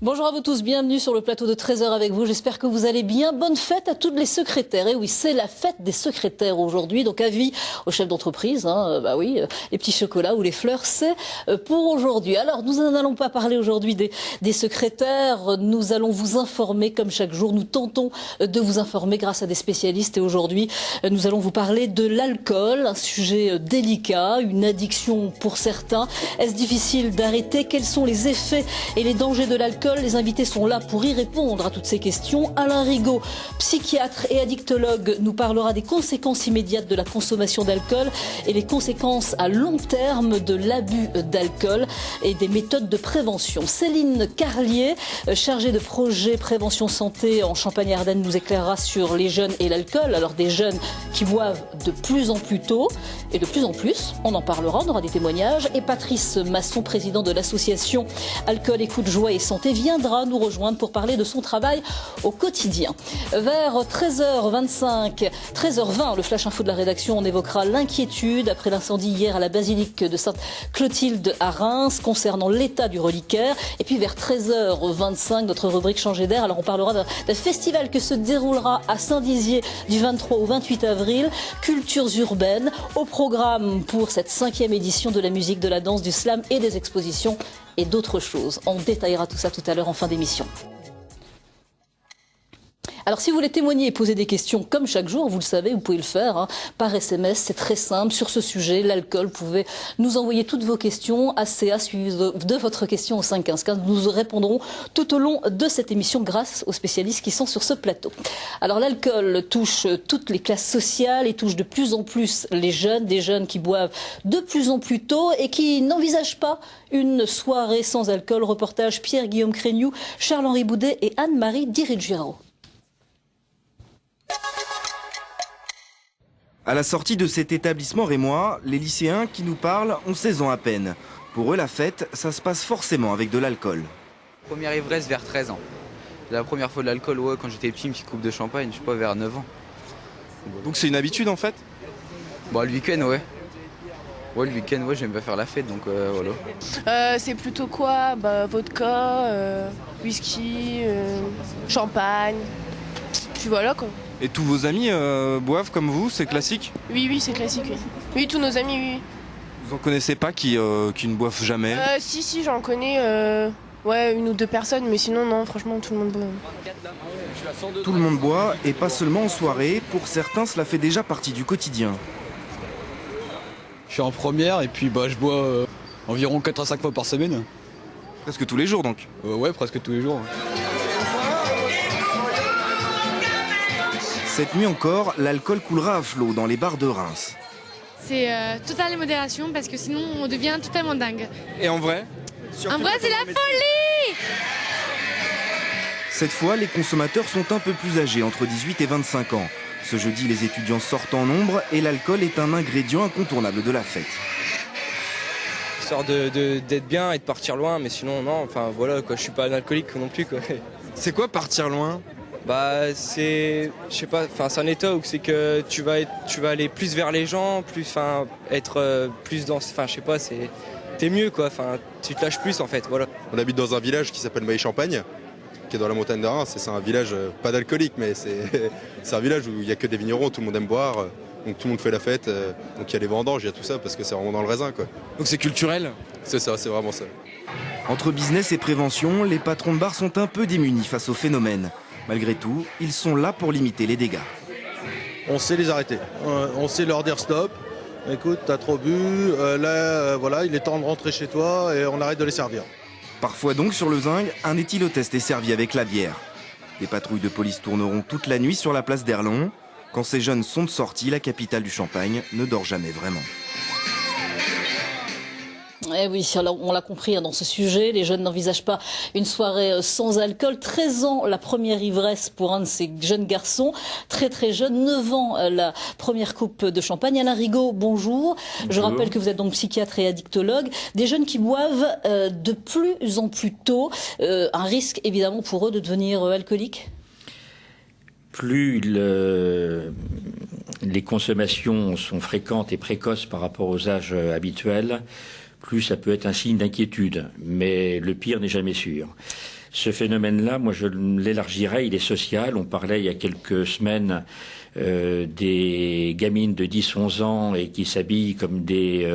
Bonjour à vous tous, bienvenue sur le plateau de 13h avec vous. J'espère que vous allez bien. Bonne fête à toutes les secrétaires. Et oui, c'est la fête des secrétaires aujourd'hui. Donc avis aux chefs d'entreprise, les petits chocolats ou les fleurs, c'est pour aujourd'hui. Alors nous n'allons pas parler aujourd'hui des secrétaires. Nous allons vous informer comme chaque jour. Nous tentons de vous informer grâce à des spécialistes. Et aujourd'hui, nous allons vous parler de l'alcool, un sujet délicat, une addiction pour certains. Est-ce difficile d'arrêter? Quels sont les effets et les dangers de l'alcool? Les invités sont là pour y répondre à toutes ces questions. Alain Rigaud, psychiatre et addictologue, nous parlera des conséquences immédiates de la consommation d'alcool et les conséquences à long terme de l'abus d'alcool et des méthodes de prévention. Céline Carlier, chargée de projet prévention santé en Champagne-Ardenne, nous éclairera sur les jeunes et l'alcool. Alors des jeunes qui boivent de plus en plus tôt et de plus en plus, on en parlera, on aura des témoignages. Et Patrice Masson, président de l'association Alcool, Écoute, Joie et Santé, viendra nous rejoindre pour parler de son travail au quotidien. Vers 13h25, 13h20, le flash info de la rédaction, on évoquera l'inquiétude après l'incendie hier à la basilique de Sainte-Clotilde à Reims concernant l'état du reliquaire. Et puis vers 13h25, notre rubrique Changer d'air. Alors on parlera d'un festival que se déroulera à Saint-Dizier du 23 au 28 avril, Cultures urbaines, au programme pour cette 5e édition de la musique, de la danse, du slam et des expositions et d'autres choses. On détaillera tout ça tout à l'heure en fin d'émission. Alors si vous voulez témoigner et poser des questions comme chaque jour, vous le savez, vous pouvez le faire par SMS, c'est très simple. Sur ce sujet, l'alcool, vous pouvez nous envoyer toutes vos questions à CA suivi de votre question au 51515. Nous répondrons tout au long de cette émission grâce aux spécialistes qui sont sur ce plateau. Alors l'alcool touche toutes les classes sociales et touche de plus en plus les jeunes, des jeunes qui boivent de plus en plus tôt et qui n'envisagent pas une soirée sans alcool. Reportage Pierre-Guillaume Créniou, Charles-Henri Boudet et Anne-Marie Di-Ruggiero. À la sortie de cet établissement rémois, les lycéens qui nous parlent ont 16 ans à peine. Pour eux, la fête, ça se passe forcément avec de l'alcool. Première ivresse vers 13 ans. La première fois de l'alcool, ouais, quand j'étais petit, une petite coupe de champagne, je sais pas, vers 9 ans. Donc c'est une habitude en fait? Bon, le week-end, ouais. Ouais, le week-end, ouais, j'aime bien faire la fête, donc voilà. C'est plutôt quoi? Vodka, whisky, champagne, puis voilà quoi. Et tous vos amis boivent comme vous, c'est classique? Oui, c'est classique, oui. Oui, tous nos amis, oui. Vous en connaissez pas qui ne boivent jamais? Si, j'en connais, une ou deux personnes, mais sinon, non, franchement, tout le monde boit. Tout le monde boit, et pas seulement en soirée. Pour certains, cela fait déjà partie du quotidien. Je suis en première, et puis je bois environ 4 à 5 fois par semaine. Presque tous les jours, donc? Ouais, presque tous les jours. Cette nuit encore, l'alcool coulera à flot dans les bars de Reims. C'est totale modération parce que sinon on devient totalement dingue. Et en vrai? En vrai, c'est la folie! Cette fois, les consommateurs sont un peu plus âgés, entre 18 et 25 ans. Ce jeudi, les étudiants sortent en nombre et l'alcool est un ingrédient incontournable de la fête. Histoire d'être bien et de partir loin, mais sinon non, enfin voilà quoi, je suis pas un alcoolique non plus quoi. C'est quoi partir loin? C'est, je sais pas, enfin c'est un état où c'est que tu vas aller plus vers les gens, être plus dans, enfin je sais pas, t'es mieux quoi, enfin tu te lâches plus en fait, voilà. On habite dans un village qui s'appelle Mailly-Champagne, qui est dans la montagne de Reims. C'est un village pas d'alcoolique, mais c'est un village où il y a que des vignerons, tout le monde aime boire, donc tout le monde fait la fête, donc il y a les vendanges, il y a tout ça parce que c'est vraiment dans le raisin quoi. Donc c'est culturel? C'est ça, c'est vraiment ça. Entre business et prévention, les patrons de bars sont un peu démunis face au phénomène. Malgré tout, ils sont là pour limiter les dégâts. On sait les arrêter, on sait leur dire stop, écoute, t'as trop bu, voilà, il est temps de rentrer chez toi et on arrête de les servir. Parfois donc sur le Zinc, un éthylotest est servi avec la bière. Les patrouilles de police tourneront toute la nuit sur la place d'Erlon. Quand ces jeunes sont de sortie, la capitale du Champagne ne dort jamais vraiment. Eh oui, alors on l'a compris dans ce sujet, les jeunes n'envisagent pas une soirée sans alcool. 13 ans, la première ivresse pour un de ces jeunes garçons, très très jeune, 9 ans, la première coupe de champagne. Alain Rigaud, bonjour. Je rappelle que vous êtes donc psychiatre et addictologue. Des jeunes qui boivent de plus en plus tôt, un risque évidemment pour eux de devenir alcooliques? Plus les consommations sont fréquentes et précoces par rapport aux âges habituels, plus ça peut être un signe d'inquiétude. Mais le pire n'est jamais sûr. Ce phénomène-là, moi je l'élargirais, il est social. On parlait il y a quelques semaines des gamines de 10-11 ans et qui s'habillent comme des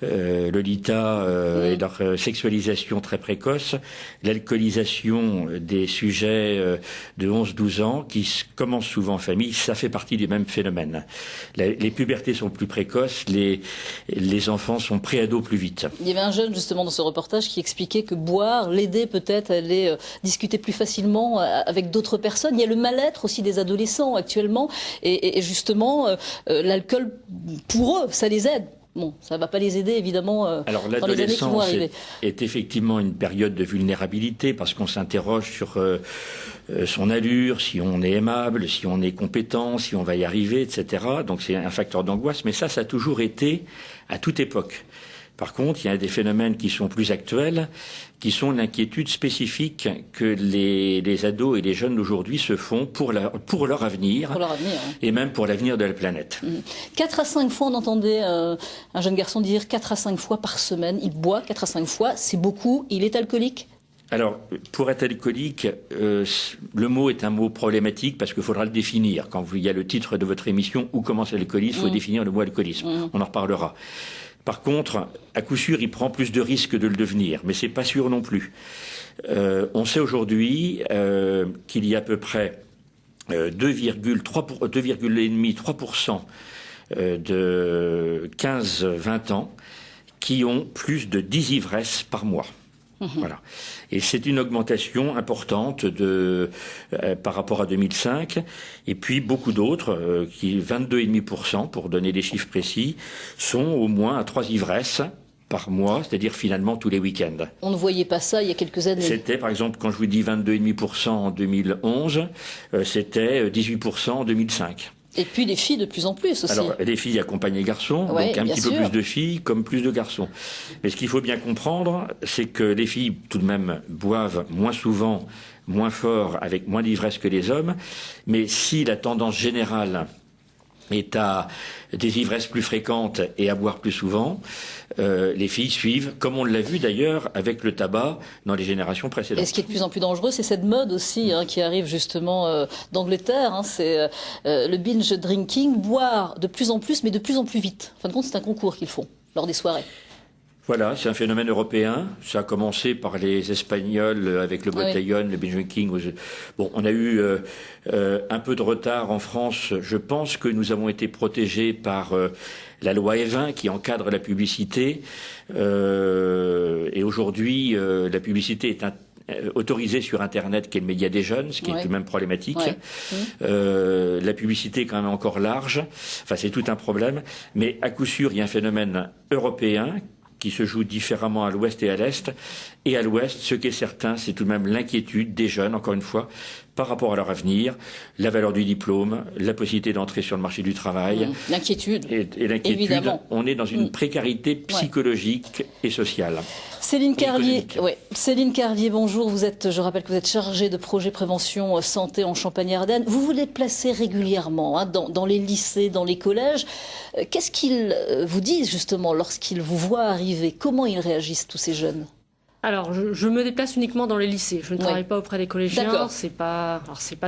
Lolita et leur sexualisation très précoce, l'alcoolisation des sujets de 11-12 ans qui commencent souvent en famille, ça fait partie du même phénomène. Les pubertés sont plus précoces, les enfants sont pré-ados plus vite. Il y avait un jeune justement dans ce reportage qui expliquait que boire l'aidait peut-être à aller discuter plus facilement avec d'autres personnes. Il y a le mal-être aussi des adolescents actuellement. Et justement, l'alcool, pour eux, ça les aide. Bon, ça ne va pas les aider, évidemment, Alors, dans les années qui vont arriver. est effectivement une période de vulnérabilité parce qu'on s'interroge sur son allure, si on est aimable, si on est compétent, si on va y arriver, etc. Donc c'est un facteur d'angoisse, mais ça a toujours été à toute époque. Par contre, il y a des phénomènes qui sont plus actuels, qui sont l'inquiétude spécifique que les ados et les jeunes d'aujourd'hui se font pour leur avenir, et même pour l'avenir de la planète. 4 à 5 fois, on entendait un jeune garçon dire 4 à 5 fois par semaine, il boit 4 à 5 fois, c'est beaucoup, il est alcoolique? Alors, pour être alcoolique, le mot est un mot problématique parce qu'il faudra le définir. Quand il y a le titre de votre émission, Où commence l'alcoolisme, il faut définir le mot alcoolisme. On en reparlera. Par contre, à coup sûr, il prend plus de risques de le devenir, mais c'est pas sûr non plus. On sait aujourd'hui qu'il y a à peu près 2,5-3% de 15-20 ans qui ont plus de 10 ivresses par mois. Voilà. Et c'est une augmentation importante par rapport à 2005. Et puis beaucoup d'autres, qui 22,5%, pour donner des chiffres précis, sont au moins à 3 ivresses par mois, c'est-à-dire finalement tous les week-ends. On ne voyait pas ça il y a quelques années. C'était, par exemple, quand je vous dis 22,5% en 2011, c'était 18% en 2005. Et puis les filles de plus en plus aussi. Alors, les filles accompagnent les garçons, donc un petit peu plus de filles comme plus de garçons. Mais ce qu'il faut bien comprendre, c'est que les filles, tout de même, boivent moins souvent, moins fort, avec moins d'ivresse que les hommes. Mais si la tendance générale est à des ivresses plus fréquentes et à boire plus souvent, les filles suivent, comme on l'a vu d'ailleurs avec le tabac dans les générations précédentes. Et ce qui est de plus en plus dangereux, c'est cette mode aussi qui arrive justement d'Angleterre. C'est le binge drinking, boire de plus en plus, mais de plus en plus vite. En fin de compte, c'est un concours qu'ils font lors des soirées. Voilà, c'est un phénomène européen. Ça a commencé par les Espagnols avec le botellón, le binge drinking. Bon, on a eu un peu de retard en France. Je pense que nous avons été protégés par la loi E20 qui encadre la publicité. Et aujourd'hui, la publicité est autorisée sur Internet, qui est le média des jeunes, ce qui est tout de même problématique. La publicité est quand même encore large. Enfin, c'est tout un problème. Mais à coup sûr, il y a un phénomène européen qui se joue différemment à l'ouest et à l'est. Et à l'ouest, ce qui est certain, c'est tout de même l'inquiétude des jeunes, encore une fois, par rapport à leur avenir, la valeur du diplôme, la possibilité d'entrer sur le marché du travail. L'inquiétude. Et l'inquiétude, évidemment. On est dans une précarité psychologique et sociale. Céline Carlier, Céline Carlier, bonjour. Je rappelle que vous êtes chargée de projet prévention santé en Champagne-Ardenne. Vous vous déplacez régulièrement dans les lycées, dans les collèges. Qu'est-ce qu'ils vous disent justement lorsqu'ils vous voient arriver? Comment ils réagissent, tous ces jeunes? Alors, je me déplace uniquement dans les lycées. Je ne travaille pas auprès des collégiens. C'est pas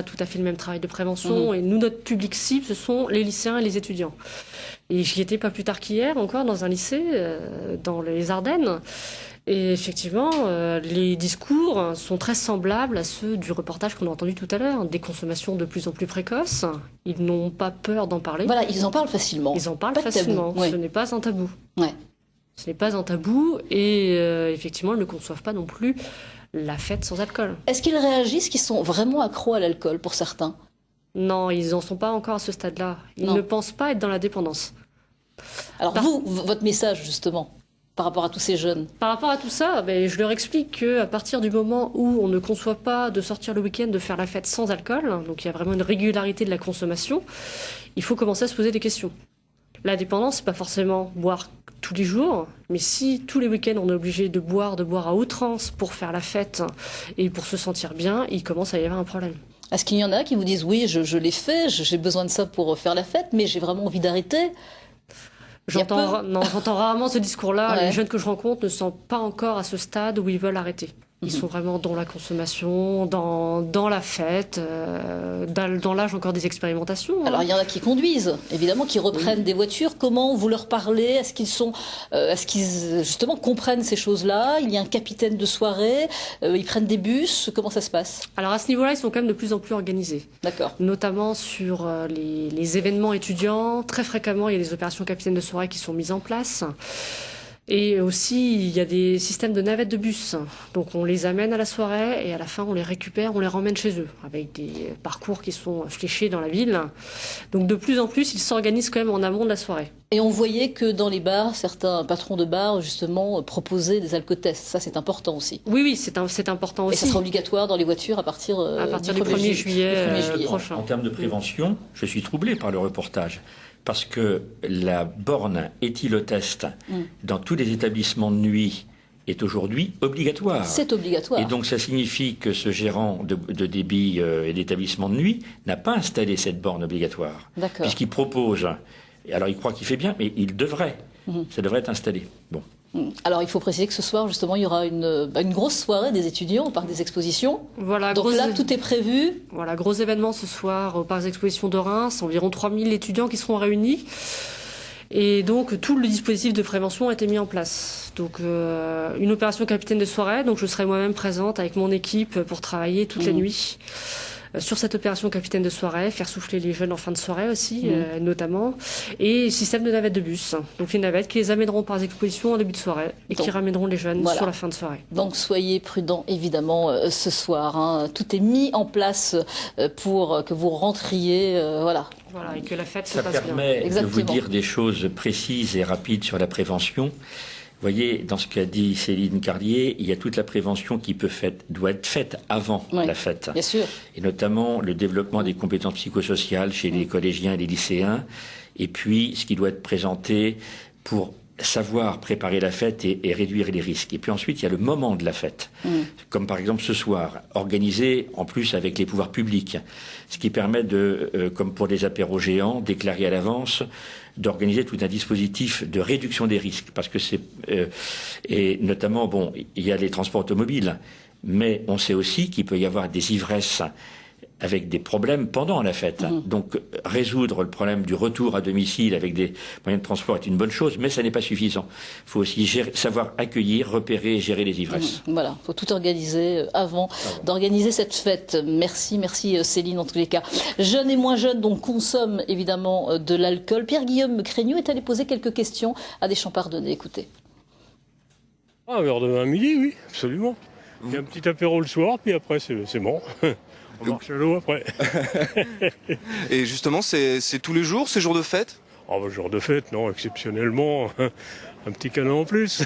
tout à fait le même travail de prévention. Et nous, notre public cible, ce sont les lycéens et les étudiants. Et j'y étais pas plus tard qu'hier, encore dans un lycée, dans les Ardennes. Et effectivement, les discours sont très semblables à ceux du reportage qu'on a entendu tout à l'heure. Des consommations de plus en plus précoces. Ils n'ont pas peur d'en parler. Voilà, ils en parlent facilement. Ils en parlent facilement. Ce n'est pas un tabou. Ce n'est pas un tabou et effectivement, ils ne conçoivent pas non plus la fête sans alcool. Est-ce qu'ils réagissent qu'ils sont vraiment accros à l'alcool pour certains? Non, ils n'en sont pas encore à ce stade-là. Ils ne pensent pas être dans la dépendance. Alors votre message justement par rapport à tous ces jeunes? Par rapport à tout ça, je leur explique qu'à partir du moment où on ne conçoit pas de sortir le week-end, de faire la fête sans alcool, donc il y a vraiment une régularité de la consommation, il faut commencer à se poser des questions. La dépendance, c'est pas forcément boire tous les jours, mais si tous les week-ends on est obligé de boire à outrance pour faire la fête et pour se sentir bien, il commence à y avoir un problème. Est-ce qu'il y en a qui vous disent oui, je l'ai fait, j'ai besoin de ça pour faire la fête, mais j'ai vraiment envie d'arrêter? J'entends rarement ce discours-là. Les jeunes que je rencontre ne sont pas encore à ce stade où ils veulent arrêter. Ils sont vraiment dans la consommation, dans la fête, dans l'âge encore des expérimentations. Alors il y en a qui conduisent, évidemment, qui reprennent des voitures. Comment vous leur parlez? Est-ce qu'ils justement comprennent ces choses-là? Il y a un capitaine de soirée, ils prennent des bus, comment ça se passe? Alors à ce niveau-là, ils sont quand même de plus en plus organisés. D'accord. Notamment sur les événements étudiants. Très fréquemment, il y a des opérations capitaines de soirée qui sont mises en place. Et aussi, il y a des systèmes de navettes de bus. Donc on les amène à la soirée et à la fin, on les récupère, on les ramène chez eux, avec des parcours qui sont fléchés dans la ville. Donc de plus en plus, ils s'organisent quand même en amont de la soirée. Et on voyait que dans les bars, certains patrons de bars, justement, proposaient des alcotests. Ça, c'est important aussi. Oui, c'est important aussi. Et ça sera obligatoire dans les voitures à partir du 1er juillet prochain. En termes de prévention, je suis troublé par le reportage. Parce que la borne éthylotest dans tous les établissements de nuit est aujourd'hui obligatoire. C'est obligatoire. Et donc ça signifie que ce gérant de débit et d'établissement de nuit n'a pas installé cette borne obligatoire. D'accord. Puisqu'il propose, alors il croit qu'il fait bien, mais il devrait. Ça devrait être installé. Bon. Alors il faut préciser que ce soir, justement, il y aura une grosse soirée des étudiants au Parc des Expositions. Voilà, donc là, tout est prévu. Voilà, gros événement ce soir au Parc des Expositions de Reims. Environ 3000 étudiants qui seront réunis. Et donc tout le dispositif de prévention a été mis en place. Donc une opération capitaine de soirée. Donc je serai moi-même présente avec mon équipe pour travailler toute la nuit sur cette opération capitaine de soirée, faire souffler les jeunes en fin de soirée aussi, notamment, et système de navettes de bus. Donc les navettes qui les amèneront par les expositions en début de soirée et qui ramèneront les jeunes sur la fin de soirée. Donc soyez prudents évidemment ce soir. Tout est mis en place pour que vous rentriez, Voilà, et que la fête se passe bien. Ça permet de vous dire des choses précises et rapides sur la prévention. Vous voyez, dans ce qu'a dit Céline Carlier, il y a toute la prévention qui doit être faite avant la fête. Bien sûr. Et notamment le développement des compétences psychosociales chez les collégiens et les lycéens. Et puis, ce qui doit être présenté pour savoir préparer la fête et réduire les risques. Et puis ensuite, il y a le moment de la fête. Comme par exemple ce soir, organisé en plus avec les pouvoirs publics. Ce qui permet de, comme pour les apéros géants, déclarer à l'avance, d'organiser tout un dispositif de réduction des risques. Parce que et notamment, il y a les transports automobiles. Mais on sait aussi qu'il peut y avoir des ivresses avec des problèmes pendant la fête. Donc, résoudre le problème du retour à domicile avec des moyens de transport est une bonne chose, mais ça n'est pas suffisant. Il faut aussi savoir accueillir, repérer et gérer les ivresses. Voilà, il faut tout organiser avant d'organiser cette fête. Merci Céline en tous les cas. Jeunes et moins jeunes, donc consomment évidemment de l'alcool. Pierre-Guillaume Crégnoux est allé poser quelques questions à des Champardonnais. Écoutez. Vers demain midi, oui, absolument. Il y a un petit apéro le soir, puis après c'est bon. On marche à l'eau après. Et justement, c'est tous les jours, ces jours de fête? Jour de fête, non, exceptionnellement, un petit canon en plus.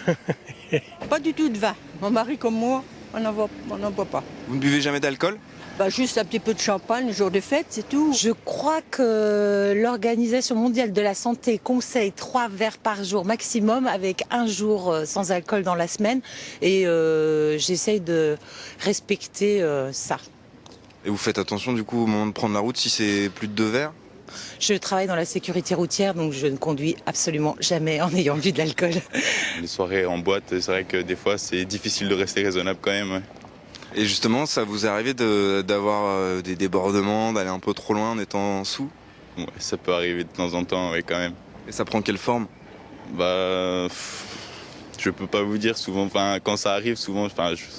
Pas du tout de vin. Mon mari comme moi, on n'en boit pas. Vous ne buvez jamais d'alcool? Juste un petit peu de champagne le jour de fête, c'est tout. Je crois que l'Organisation mondiale de la santé conseille 3 verres par jour maximum, avec 1 jour sans alcool dans la semaine. Et j'essaye de respecter ça. Et vous faites attention du coup au moment de prendre la route si c'est plus de 2 verres? Je travaille dans la sécurité routière, donc je ne conduis absolument jamais en ayant bu de l'alcool. Les soirées en boîte, c'est vrai que des fois c'est difficile de rester raisonnable quand même. Et justement, ça vous est arrivé d'avoir des débordements, d'aller un peu trop loin en étant sous? Ouais, ça peut arriver de temps en temps, oui, quand même. Et ça prend quelle forme? Je peux pas vous dire souvent, quand ça arrive souvent,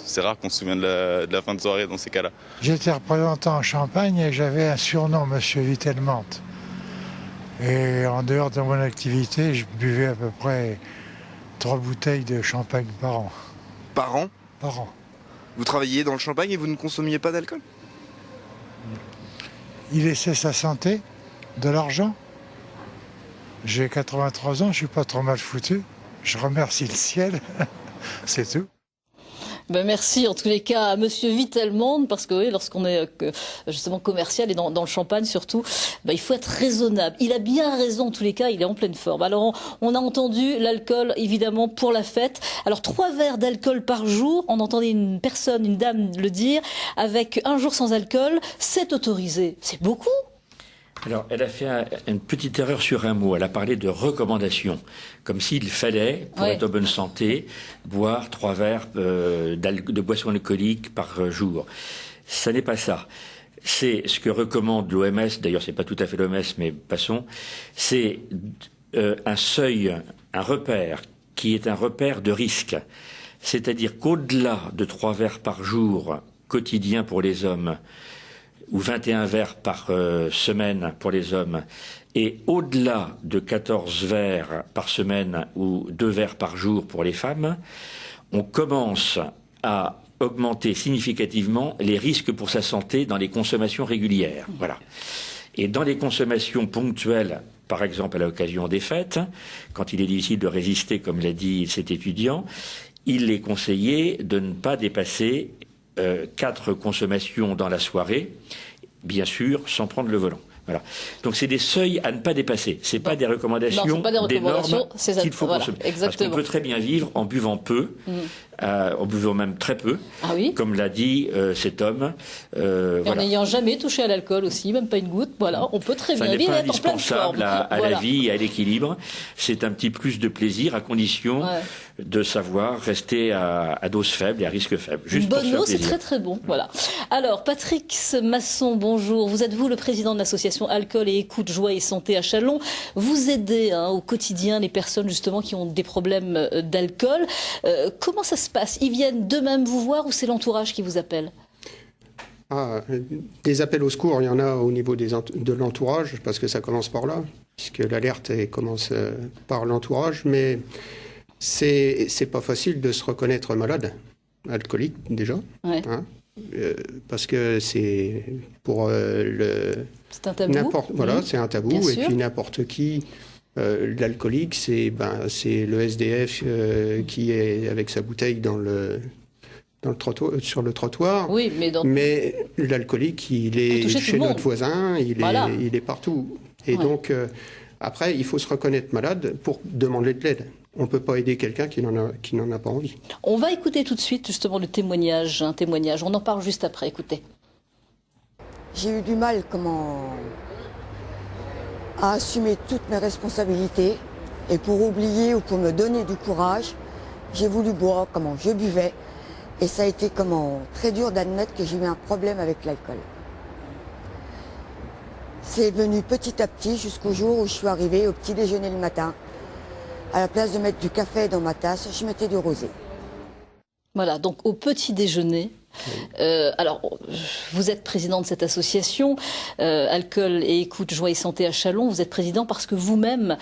c'est rare qu'on se souvienne de la fin de soirée dans ces cas-là. J'étais représentant en Champagne et j'avais un surnom, Monsieur Vitelmant. Et en dehors de mon activité, je buvais à peu près 3 bouteilles de champagne par an. Par an? Par an. Vous travailliez dans le champagne et vous ne consommiez pas d'alcool? Il laissait sa santé, de l'argent. J'ai 83 ans, je suis pas trop mal foutu. Je remercie le ciel, c'est tout. Merci en tous les cas à Monsieur Vitelmant, parce que oui, lorsqu'on est justement commercial et dans le champagne surtout, il faut être raisonnable. Il a bien raison en tous les cas, il est en pleine forme. Alors on a entendu l'alcool évidemment pour la fête. Alors 3 verres d'alcool par jour, on entendait une dame le dire, avec 1 jour sans alcool, c'est autorisé. C'est beaucoup. Alors, elle a fait une petite erreur sur un mot. Elle a parlé de recommandation, comme s'il fallait, pour être en bonne santé, boire 3 verres de boissons alcooliques par jour. Ça n'est pas ça. C'est ce que recommande l'OMS, d'ailleurs c'est pas tout à fait l'OMS, mais passons, c'est un seuil, un repère, qui est un repère de risque. C'est-à-dire qu'au-delà de 3 verres par jour quotidiens pour les hommes, ou 21 verres par semaine pour les hommes, et au-delà de 14 verres par semaine ou 2 verres par jour pour les femmes, on commence à augmenter significativement les risques pour sa santé dans les consommations régulières. Voilà. Et dans les consommations ponctuelles, par exemple à l'occasion des fêtes, quand il est difficile de résister, comme l'a dit cet étudiant, il est conseillé de ne pas dépasser 4 consommations dans la soirée, bien sûr, sans prendre le volant. Voilà. Donc c'est des seuils à ne pas dépasser. C'est pas des recommandations, des normes qu'il faut consommer. Parce qu'on peut très bien vivre en buvant peu, en buvant même très peu, comme l'a dit cet homme. En n'ayant jamais touché à l'alcool aussi, même pas une goutte. Voilà, on peut très bien vivre être en pleine forme. À la vie et à l'équilibre. C'est un petit plus de plaisir à condition de savoir rester à dose faible et à risque faible. Juste une bonne eau, c'est très très bon. Voilà. Alors, Patrick Masson, bonjour. Vous êtes le président de l'association Alcool et Écoute, Joie et Santé à Châlons. Vous aidez au quotidien les personnes justement qui ont des problèmes d'alcool. Comment ça se passe? Ils viennent d'eux-mêmes vous voir ou c'est l'entourage qui vous appelle? Des appels au secours, il y en a au niveau de l'entourage, parce que ça commence par là, puisque l'alerte commence par l'entourage, mais c'est pas facile de se reconnaître malade, alcoolique déjà, parce que c'est pour c'est un tabou. Voilà, c'est un tabou, et puis n'importe qui. L'alcoolique, c'est le SDF qui est avec sa bouteille sur le trottoir. Oui, mais l'alcoolique, il est chez notre voisin, il est partout. Et donc, après, il faut se reconnaître malade pour demander de l'aide. On ne peut pas aider quelqu'un qui n'en a pas envie. On va écouter tout de suite justement un témoignage. On en parle juste après. Écoutez. J'ai eu du mal à assumer toutes mes responsabilités, et pour oublier ou pour me donner du courage, j'ai voulu boire comment je buvais, et ça a été très dur d'admettre que j'ai eu un problème avec l'alcool. C'est venu petit à petit jusqu'au jour où je suis arrivée au petit déjeuner le matin. À la place de mettre du café dans ma tasse, je mettais du rosé. Voilà, donc au petit déjeuner. Alors, vous êtes président de cette association, Alcool et Écoute, Joie et Santé à Châlons. Vous êtes président parce que vous-même,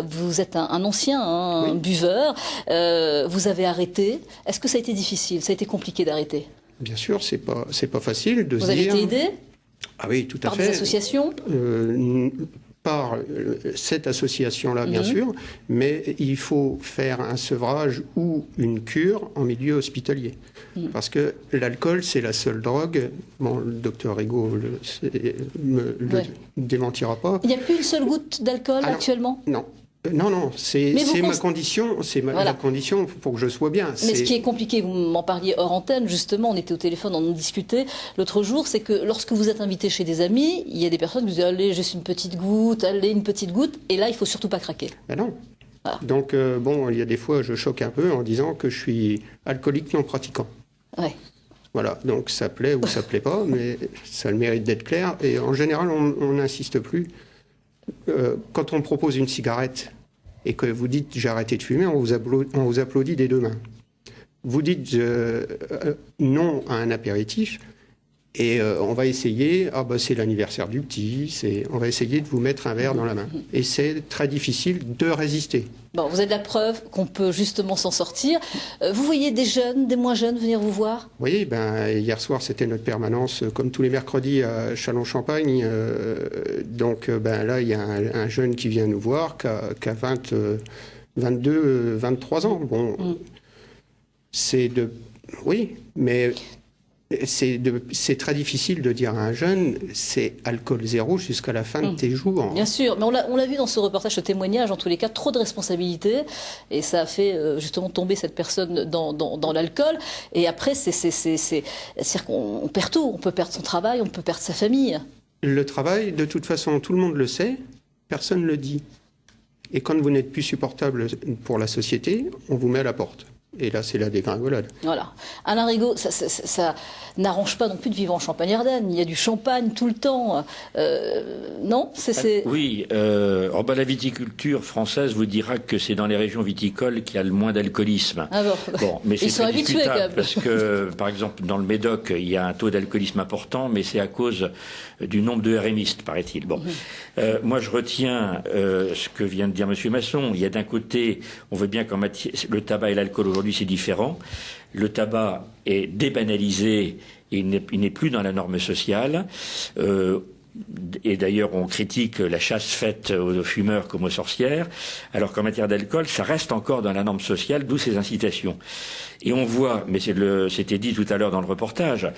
vous êtes un ancien buveur. Vous avez arrêté. Est-ce que ça a été difficile? Ça a été compliqué d'arrêter? Bien sûr, c'est pas facile de se dire... Vous avez été aidé? Ah oui, tout à fait. Par des associations? Par cette association-là, bien sûr, mais il faut faire un sevrage ou une cure en milieu hospitalier. Parce que l'alcool, c'est la seule drogue. Bon, le docteur Rigaud le démentira pas. Il n'y a plus une seule goutte d'alcool actuellement? Non. Non, c'est ma condition, la condition pour que je sois bien. Mais ce qui est compliqué, vous m'en parliez hors antenne, justement, on était au téléphone, on en discutait l'autre jour, c'est que lorsque vous êtes invité chez des amis, il y a des personnes qui vous disent « Allez, juste une petite goutte, et là, il ne faut surtout pas craquer. Ben non. Voilà. Donc, il y a des fois, je choque un peu en disant que je suis alcoolique non pratiquant. Ouais. Voilà, donc ça plaît ou ça plaît pas, mais ça a le mérite d'être clair, et en général, on n'insiste plus. Quand on propose une cigarette et que vous dites « j'ai arrêté de fumer », on vous applaudit des deux mains. Vous dites non à un apéritif et on va essayer, c'est l'anniversaire du petit, on va essayer de vous mettre un verre dans la main. Et c'est très difficile de résister. Bon, vous avez la preuve qu'on peut justement s'en sortir. Vous voyez des jeunes, des moins jeunes venir vous voir? Oui, hier soir c'était notre permanence, comme tous les mercredis à Châlons-Champagne. Donc là, il y a un jeune qui vient nous voir, qui a 22, 23 ans. Bon, oui, mais c'est très difficile de dire à un jeune, c'est alcool zéro jusqu'à la fin de tes jours. Bien sûr, mais on l'a vu dans ce reportage, ce témoignage, en tous les cas, trop de responsabilités, et ça a fait justement tomber cette personne dans l'alcool, et après, c'est-à-dire qu'on perd tout, on peut perdre son travail, on peut perdre sa famille. Le travail, de toute façon, tout le monde le sait, personne ne le dit. Et quand vous n'êtes plus supportable pour la société, on vous met à la porte. Et là, c'est la dégringolade. Voilà. Alain Rigaud, ça n'arrange pas non plus de vivre en Champagne-Ardenne. Il y a du champagne tout le temps. Non Oui. La viticulture française vous dira que c'est dans les régions viticoles qu'il y a le moins d'alcoolisme. Ah bon, mais ils c'est sont habitués quand même. Parce que, par exemple, dans le Médoc, il y a un taux d'alcoolisme important, mais c'est à cause du nombre de RMistes, paraît-il. Bon. Moi, je retiens ce que vient de dire M. Masson. Il y a d'un côté, on veut bien qu'en matière, le tabac et l'alcool aujourd'hui, c'est différent. Le tabac est débanalisé, il n'est plus dans la norme sociale. Et d'ailleurs, on critique la chasse faite aux fumeurs comme aux sorcières, alors qu'en matière d'alcool, ça reste encore dans la norme sociale, d'où ces incitations. Et on voit, mais c'était dit tout à l'heure dans le reportage,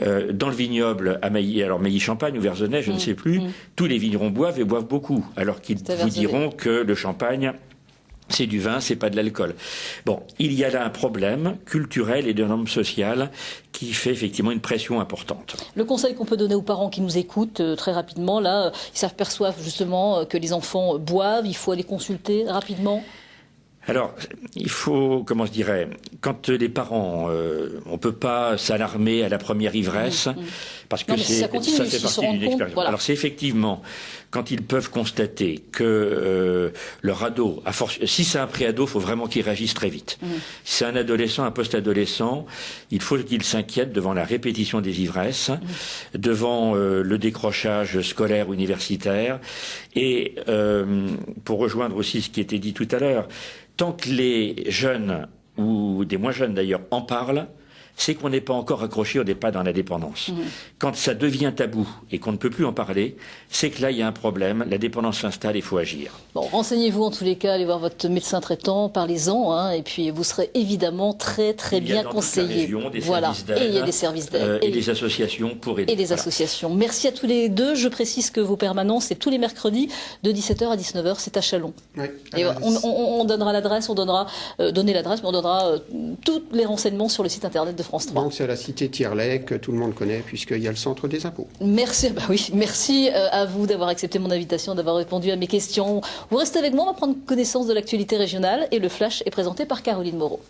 dans le vignoble à Mailly-Champagne ou Verzenay, je ne sais plus, tous les vignerons boivent et boivent beaucoup, alors qu'ils vous diront que le champagne, c'est du vin, c'est pas de l'alcool. Bon, il y a là un problème culturel et de norme sociale qui fait effectivement une pression importante. Le conseil qu'on peut donner aux parents qui nous écoutent très rapidement, là, ils s'aperçoivent justement que les enfants boivent, il faut aller consulter rapidement. Alors, il faut, comment je dirais, quand les parents, on peut pas s'alarmer à la première ivresse, parce que ça fait partie d'une expérience. Voilà. Alors c'est effectivement, quand ils peuvent constater que leur ado, si c'est un pré-ado, il faut vraiment qu'il réagisse très vite. Si c'est un adolescent, un post-adolescent, il faut qu'il s'inquiète devant la répétition des ivresses, devant le décrochage scolaire, universitaire, et pour rejoindre aussi ce qui était dit tout à l'heure, tant que les jeunes, ou des moins jeunes d'ailleurs, en parlent, c'est qu'on n'est pas encore accroché, on n'est pas dans la dépendance. Quand ça devient tabou et qu'on ne peut plus en parler, c'est que là, il y a un problème, la dépendance s'installe, il faut agir. Bon, renseignez-vous en tous les cas, allez voir votre médecin traitant, parlez-en, hein, et puis vous serez évidemment très bien conseillé. Voilà, et il y a des services d'aide. Et des associations pour aider. Et des associations. Merci à tous les deux. Je précise que vos permanences, c'est tous les mercredis de 17h à 19h, c'est à Châlons. Oui, et on donnera l'adresse, on donnera tous les renseignements sur le site internet de France 3. Donc c'est à la cité Tierlet que tout le monde connaît puisqu'il y a le centre des impôts. Merci, merci à vous d'avoir accepté mon invitation, d'avoir répondu à mes questions. Vous restez avec moi, on va prendre connaissance de l'actualité régionale et le flash est présenté par Caroline Moreau.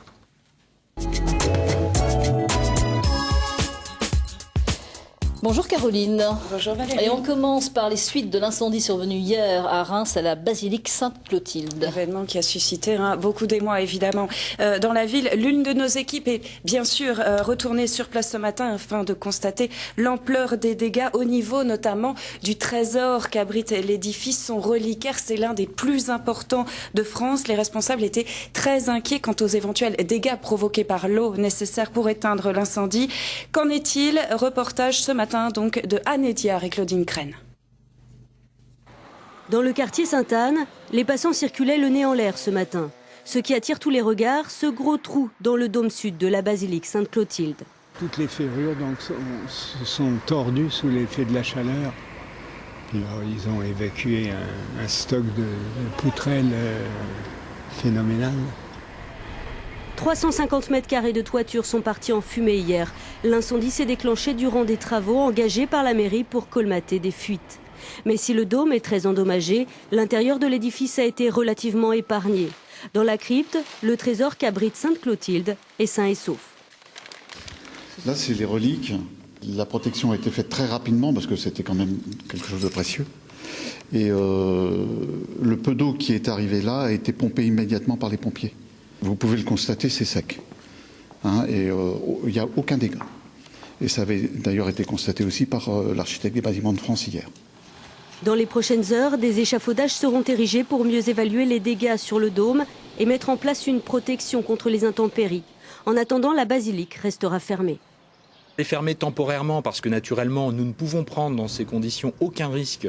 Bonjour Caroline. Bonjour Valérie. Et on commence par les suites de l'incendie survenu hier à Reims à la basilique Sainte-Clotilde. Événement qui a suscité beaucoup d'émoi évidemment dans la ville. L'une de nos équipes est bien sûr retournée sur place ce matin afin de constater l'ampleur des dégâts au niveau notamment du trésor qu'abrite l'édifice. Son reliquaire, c'est l'un des plus importants de France. Les responsables étaient très inquiets quant aux éventuels dégâts provoqués par l'eau nécessaire pour éteindre l'incendie. Qu'en est-il? Reportage ce matin donc de Anne Ediard et Claudine Crène. Dans le quartier Sainte-Anne, les passants circulaient le nez en l'air ce matin. Ce qui attire tous les regards, ce gros trou dans le dôme sud de la basilique Sainte-Clotilde. Toutes les ferrures se sont tordues sous l'effet de la chaleur. Puis, ils ont évacué un stock de poutrelles phénoménal. 350 mètres carrés de toiture sont partis en fumée hier. L'incendie s'est déclenché durant des travaux engagés par la mairie pour colmater des fuites. Mais si le dôme est très endommagé, l'intérieur de l'édifice a été relativement épargné. Dans la crypte, le trésor qu'abrite Sainte-Clotilde est sain et sauf. Là, c'est les reliques. La protection a été faite très rapidement parce que c'était quand même quelque chose de précieux. Et le peu d'eau qui est arrivé là a été pompé immédiatement par les pompiers. Vous pouvez le constater, c'est sec. Et il n'y a aucun dégât. Et ça avait d'ailleurs été constaté aussi par l'architecte des bâtiments de France hier. Dans les prochaines heures, des échafaudages seront érigés pour mieux évaluer les dégâts sur le dôme et mettre en place une protection contre les intempéries. En attendant, la basilique restera fermée. est fermé temporairement parce que naturellement nous ne pouvons prendre dans ces conditions aucun risque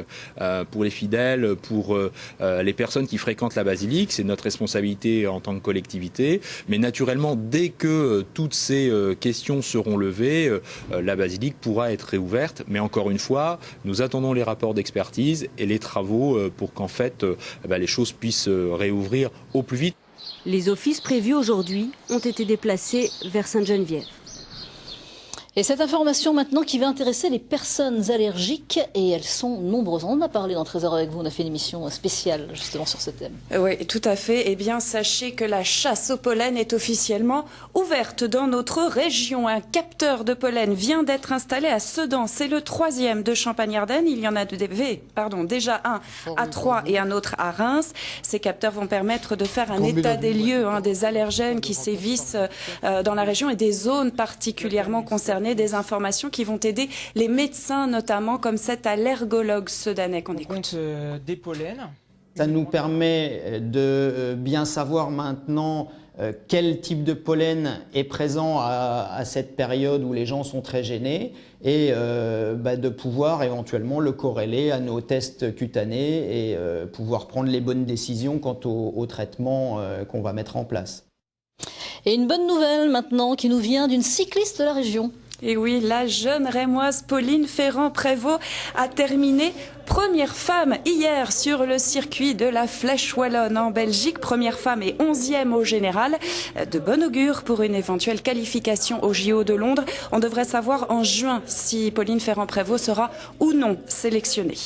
pour les fidèles, pour les personnes qui fréquentent la basilique. C'est notre responsabilité en tant que collectivité. Mais naturellement, dès que toutes ces questions seront levées, la basilique pourra être réouverte. Mais encore une fois, nous attendons les rapports d'expertise et les travaux pour qu'en fait les choses puissent réouvrir au plus vite. Les offices prévus aujourd'hui ont été déplacés vers Sainte-Geneviève. Et cette information maintenant qui va intéresser les personnes allergiques, et elles sont nombreuses. On en a parlé dans 13h avec vous, on a fait une émission spéciale justement sur ce thème. Oui, tout à fait. Eh bien, sachez que la chasse au pollen est officiellement ouverte dans notre région. Un capteur de pollen vient d'être installé à Sedan. C'est le 3e de Champagne-Ardenne. Il y en a déjà un à Troyes et un autre à Reims. Ces capteurs vont permettre de faire un état des lieux des allergènes qui sévissent dans la région et des zones particulièrement concernées. Des informations qui vont aider les médecins, notamment comme cet allergologue sedanais qu'on écoute. Des pollens. Ça nous permet de bien savoir maintenant quel type de pollen est présent à cette période où les gens sont très gênés et de pouvoir éventuellement le corréler à nos tests cutanés et pouvoir prendre les bonnes décisions quant au traitement qu'on va mettre en place. Et une bonne nouvelle maintenant qui nous vient d'une cycliste de la région. Et oui, la jeune rémoise Pauline Ferrand-Prévot a terminé première femme hier sur le circuit de la Flèche Wallonne en Belgique. Première femme et 11e au général. De bon augure pour une éventuelle qualification au JO de Londres. On devrait savoir en juin si Pauline Ferrand-Prévot sera ou non sélectionnée.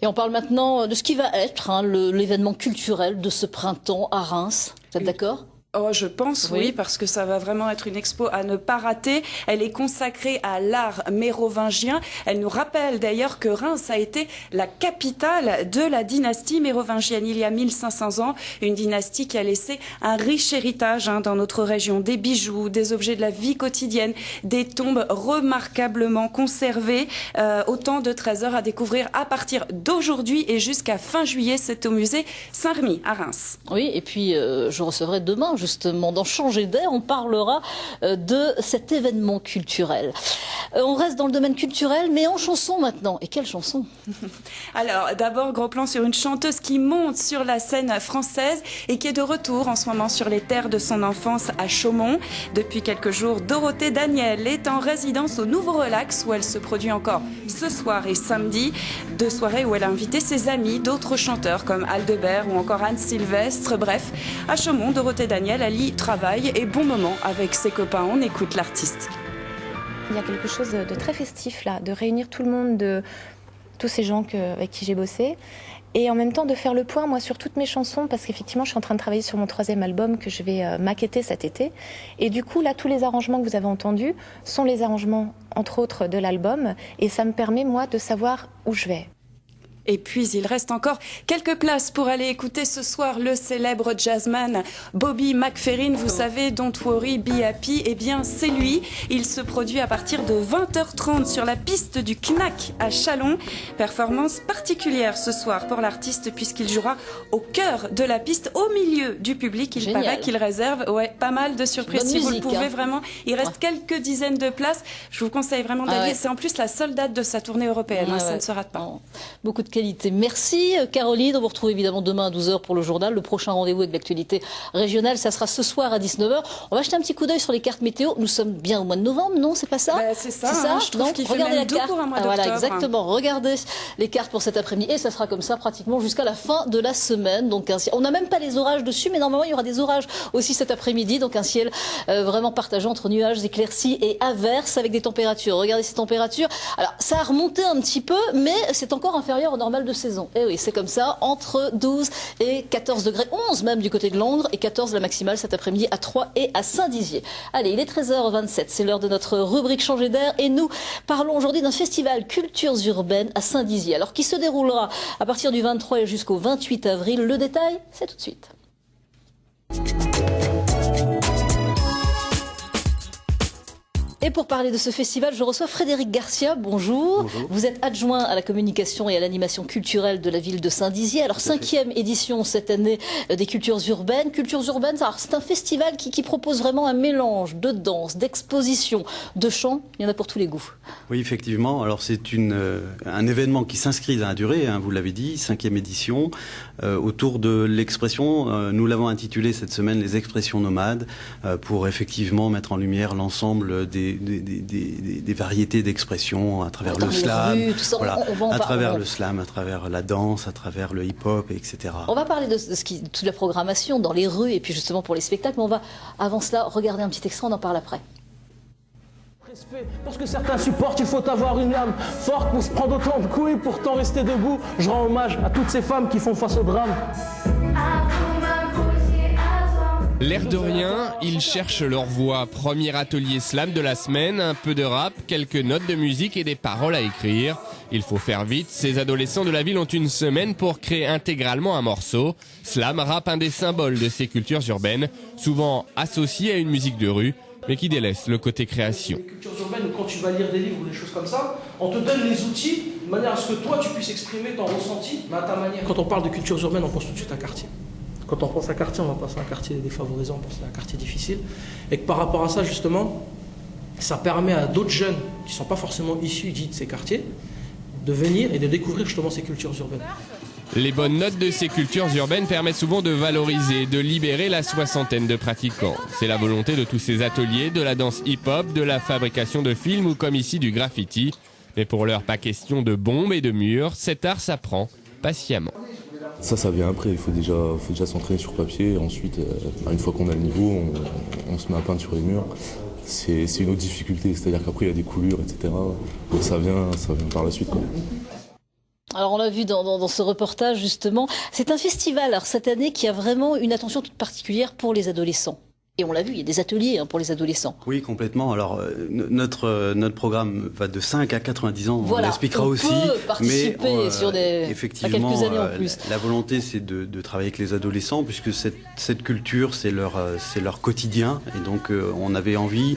Et on parle maintenant de ce qui va être l'événement culturel de ce printemps à Reims. Vous êtes d'accord ? Oh, je pense oui, parce que ça va vraiment être une expo à ne pas rater. Elle est consacrée à l'art mérovingien. Elle nous rappelle d'ailleurs que Reims a été la capitale de la dynastie mérovingienne il y a 1500 ans. Une dynastie qui a laissé un riche héritage dans notre région. Des bijoux, des objets de la vie quotidienne, des tombes remarquablement conservées. Autant de trésors à découvrir à partir d'aujourd'hui et jusqu'à fin juillet. C'est au musée Saint-Remy à Reims. Oui, et puis je recevrai demain justement dans Changer d'air, on parlera de cet événement culturel. On reste dans le domaine culturel, mais en chanson maintenant. Et quelle chanson? Alors, d'abord, gros plan sur une chanteuse qui monte sur la scène française et qui est de retour en ce moment sur les terres de son enfance à Chaumont. Depuis quelques jours, Dorothée Daniel est en résidence au Nouveau Relax où elle se produit encore ce soir et samedi. 2 soirées où elle a invité ses amis, d'autres chanteurs comme Aldebert ou encore Anne Sylvestre. Bref, à Chaumont, Dorothée Daniel allie travail et bon moment avec ses copains. On écoute l'artiste. Il y a quelque chose de très festif là, de réunir tout le monde, de tous ces gens avec qui j'ai bossé. Et en même temps de faire le point, moi, sur toutes mes chansons, parce qu'effectivement, je suis en train de travailler sur mon 3e album que je vais maqueter cet été. Et du coup, là, tous les arrangements que vous avez entendus sont les arrangements, entre autres, de l'album. Et ça me permet, moi, de savoir où je vais. Et puis, il reste encore quelques places pour aller écouter ce soir le célèbre jazzman Bobby McFerrin. Vous savez, Don't Worry, Be Happy. Eh bien, c'est lui. Il se produit à partir de 20h30 sur la piste du Knack à Châlons. Performance particulière ce soir pour l'artiste puisqu'il jouera au cœur de la piste, au milieu du public. Il paraît qu'il réserve pas mal de surprises. Si vous le pouvez vraiment, il reste quelques dizaines de places. Je vous conseille vraiment d'aller. C'est en plus la seule date de sa tournée européenne. Ça ne se rate pas. Beaucoup de qualité. Merci Caroline. On vous retrouve évidemment demain à 12h pour le journal. Le prochain rendez-vous avec l'actualité régionale, ça sera ce soir à 19h. On va jeter un petit coup d'œil sur les cartes météo. Nous sommes bien au mois de novembre, non? C'est pas ça? C'est ça. Je trouve qu'il fait même doux pour un mois d'octobre. Voilà, exactement. Regardez les cartes pour cet après-midi et ça sera comme ça pratiquement jusqu'à la fin de la semaine. Donc on n'a même pas les orages dessus, mais normalement il y aura des orages aussi cet après-midi. Donc un ciel vraiment partagé entre nuages, éclaircies et averses avec des températures. Regardez ces températures. Alors ça a remonté un petit peu, mais c'est encore inférieur au normal de saison. Et oui, c'est comme ça, entre 12 et 14 degrés, 11 même du côté de Langres, et 14 la maximale cet après-midi à Troyes et à Saint-Dizier. Allez, il est 13h27, c'est l'heure de notre rubrique Changer d'air, et nous parlons aujourd'hui d'un festival Cultures Urbaines à Saint-Dizier, alors qui se déroulera à partir du 23 et jusqu'au 28 avril. Le détail, c'est tout de suite. Et pour parler de ce festival, je reçois Frédéric Garcia. Bonjour. Bonjour. Vous êtes adjoint à la communication et à l'animation culturelle de la ville de Saint-Dizier. Alors, 5e édition cette année des Cultures Urbaines. Cultures Urbaines, c'est un festival qui propose vraiment un mélange de danse, d'exposition, de chant. Il y en a pour tous les goûts. Oui, effectivement. Alors, c'est un événement qui s'inscrit dans la durée, vous l'avez dit, 5e édition, autour de l'expression. Nous l'avons intitulé cette semaine les expressions nomades, pour effectivement mettre en lumière l'ensemble des variétés d'expression à travers le slam, à travers le slam, à travers la danse, à travers le hip-hop, etc. On va parler de toute la programmation dans les rues et puis justement pour les spectacles, mais on va avant cela regarder un petit extrait, on en parle après. Parce que certains supportent, il faut avoir une âme forte pour se prendre autant de coups et pourtant rester debout. Je rends hommage à toutes ces femmes qui font face au drame. L'air de rien, ils cherchent leur voix. Premier atelier slam de la semaine, un peu de rap, quelques notes de musique et des paroles à écrire. Il faut faire vite, ces adolescents de la ville ont une semaine pour créer intégralement un morceau. Slam, rap, un des symboles de ces cultures urbaines, souvent associées à une musique de rue, mais qui délaisse le côté création. Les cultures urbaines, quand tu vas lire des livres ou des choses comme ça, on te donne les outils de manière à ce que toi tu puisses exprimer ton ressenti, mais à ta manière. Quand on parle de cultures urbaines, on pense tout de suite à un quartier. Quand on pense à un quartier, on va penser à un quartier défavorisé, on pense à un quartier difficile. Et que par rapport à ça, justement, ça permet à d'autres jeunes qui ne sont pas forcément issus de ces quartiers de venir et de découvrir justement ces cultures urbaines. Les bonnes notes de ces cultures urbaines permettent souvent de valoriser, de libérer la soixantaine de pratiquants. C'est la volonté de tous ces ateliers, de la danse hip-hop, de la fabrication de films ou comme ici du graffiti. Mais pour l'heure, pas question de bombes et de murs, cet art s'apprend patiemment. Ça vient après, il faut déjà s'entraîner sur papier. Ensuite, une fois qu'on a le niveau, on se met à peindre sur les murs. C'est une autre difficulté, c'est-à-dire qu'après il y a des coulures, etc. Mais ça vient par la suite, quoi. Alors on l'a vu dans ce reportage justement, c'est un festival alors, cette année qui a vraiment une attention toute particulière pour les adolescents. Et on l'a vu, il y a des ateliers pour les adolescents. Oui, complètement. Alors, notre programme va de 5 à 90 ans. Voilà, on l'expliquera aussi. Mais sur effectivement, quelques années en plus. La volonté, c'est de travailler avec les adolescents, puisque cette culture, c'est leur quotidien. Et donc, on avait envie,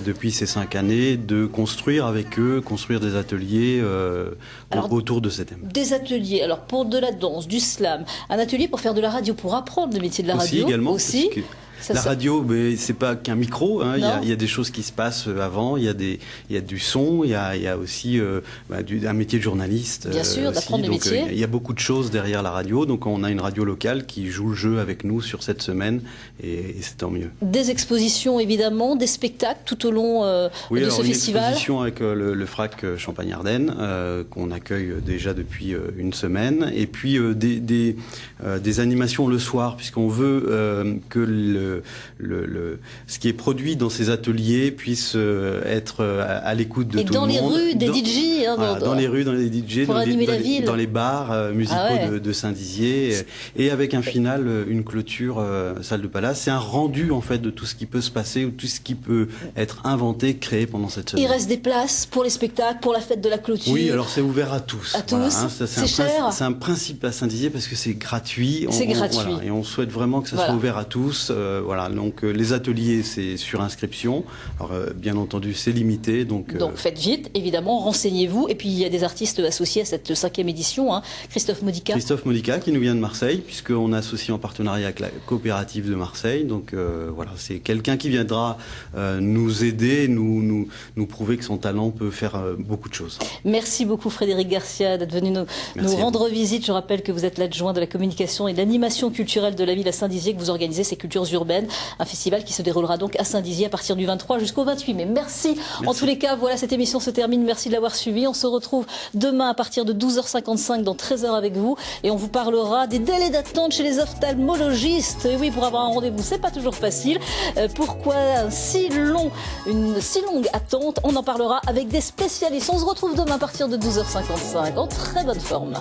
depuis ces 5 années, de construire avec eux, construire des ateliers autour de ces thèmes. Des ateliers, alors pour de la danse, du slam, un atelier pour faire de la radio, pour apprendre le métier de la radio. Également, aussi. La radio, c'est pas qu'un micro. Hein. Il y a des choses qui se passent avant. Il y a du son. Il y a aussi un métier de journaliste. Bien sûr, d'apprendre le métier. Il y a beaucoup de choses derrière la radio. Donc on a une radio locale qui joue le jeu avec nous sur cette semaine, et c'est tant mieux. Des expositions évidemment, des spectacles tout au long de ce festival. Une exposition avec le FRAC Champagne-Ardenne qu'on accueille déjà depuis une semaine, et puis des animations le soir, puisqu'on veut que ce qui est produit dans ces ateliers puisse être à l'écoute de tout le monde. Et dans les rues, des DJ. Dans les rues, dans les DJ, dans les bars musicaux de Saint-Dizier. Et avec un final, une clôture, salle de palace. C'est un rendu en fait de tout ce qui peut se passer, ou tout ce qui peut être inventé, créé pendant cette semaine. Il reste des places pour les spectacles, pour la fête de la clôture. Oui, alors c'est ouvert à tous. À tous. C'est cher. C'est un principe à Saint-Dizier parce que c'est gratuit. C'est gratuit. Et on souhaite vraiment que ça soit ouvert à tous. Donc les ateliers, c'est sur inscription. Alors bien entendu, c'est limité. Donc faites vite, évidemment, renseignez-vous. Et puis il y a des artistes associés à cette 5e édition. Christophe Modica qui nous vient de Marseille, puisqu'on est associé en partenariat avec la coopérative de Marseille. Donc c'est quelqu'un qui viendra nous aider, nous prouver que son talent peut faire beaucoup de choses. Merci beaucoup Frédéric Garcia d'être venu nous rendre visite. Je rappelle que vous êtes l'adjoint de la communication et de l'animation culturelle de la ville à Saint-Dizier, que vous organisez ces cultures urbaines. Un festival qui se déroulera donc à Saint-Dizier à partir du 23 jusqu'au 28 mai. Merci. En tous les cas, voilà, cette émission se termine. Merci de l'avoir suivi. On se retrouve demain à partir de 12h55 dans 13h avec vous. Et on vous parlera des délais d'attente chez les ophtalmologistes. Et oui, pour avoir un rendez-vous, c'est pas toujours facile. Pourquoi une si longue attente? On en parlera avec des spécialistes. On se retrouve demain à partir de 12h55 en très bonne forme.